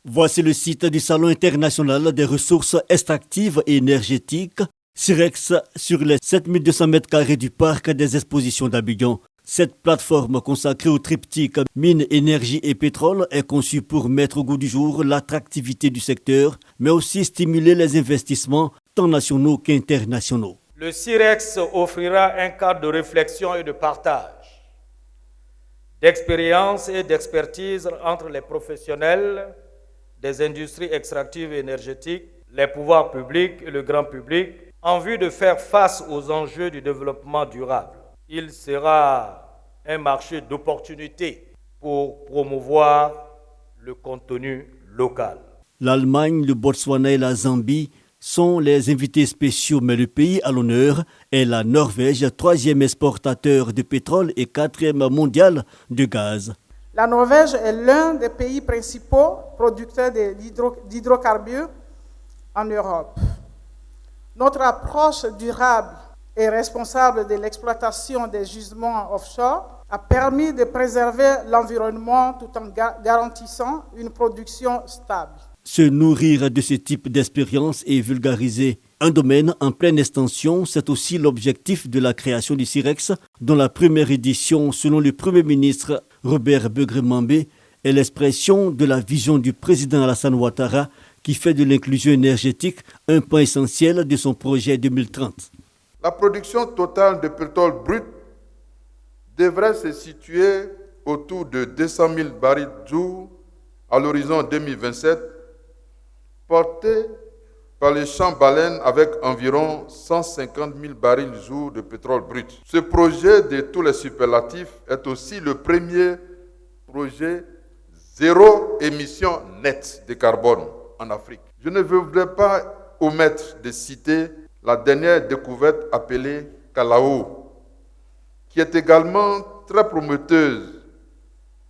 Voici le site du Salon international des ressources extractives et énergétiques, SIREX, sur les 7200 m² du parc des expositions d'Abidjan. Cette plateforme consacrée au triptyque mine, énergie et pétrole est conçue pour mettre au goût du jour l'attractivité du secteur, mais aussi stimuler les investissements tant nationaux qu'internationaux. Le SIREX offrira un cadre de réflexion et de partage, d'expérience et d'expertise entre les professionnels des industries extractives et énergétiques, les pouvoirs publics et le grand public, en vue de faire face aux enjeux du développement durable. Il sera un marché d'opportunités pour promouvoir le contenu local. L'Allemagne, le Botswana et la Zambie sont les invités spéciaux, mais le pays à l'honneur est la Norvège, troisième exportateur de pétrole et quatrième mondial de gaz. La Norvège est l'un des pays principaux producteurs d'hydrocarbures en Europe. Notre approche durable et responsable de l'exploitation des gisements offshore a permis de préserver l'environnement tout en garantissant une production stable. Se nourrir de ce type d'expérience et vulgariser un domaine en pleine extension, c'est aussi l'objectif de la création du SIREX, dont la première édition, selon le Premier ministre Robert Begré-Mambé, est l'expression de la vision du président Alassane Ouattara qui fait de l'inclusion énergétique un point essentiel de son projet 2030. La production totale de pétrole brut devrait se situer autour de 200 000 barils jour à l'horizon 2027, portée par les champs baleines avec environ 150 000 barils jour de pétrole brut. Ce projet de tous les superlatifs est aussi le premier projet zéro émission nette de carbone en Afrique. Je ne voudrais pas omettre de citer la dernière découverte appelée Kalao, qui est également très prometteuse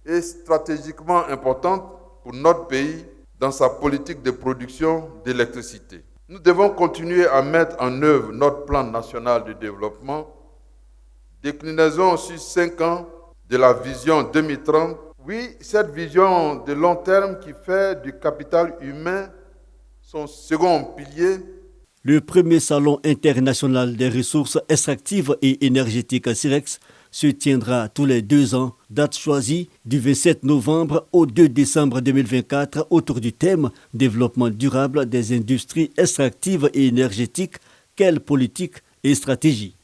et stratégiquement importante pour notre pays dans sa politique de production d'électricité. Nous devons continuer à mettre en œuvre notre plan national de développement, déclinaison sur 5 ans de la vision 2030. Oui, cette vision de long terme qui fait du capital humain son second pilier. Le premier salon international des ressources extractives et énergétiques à SIREX se tiendra tous les 2 ans, date choisie du 27 novembre au 2 décembre 2024 autour du thème « Développement durable des industries extractives et énergétiques, quelle politique et stratégie ?»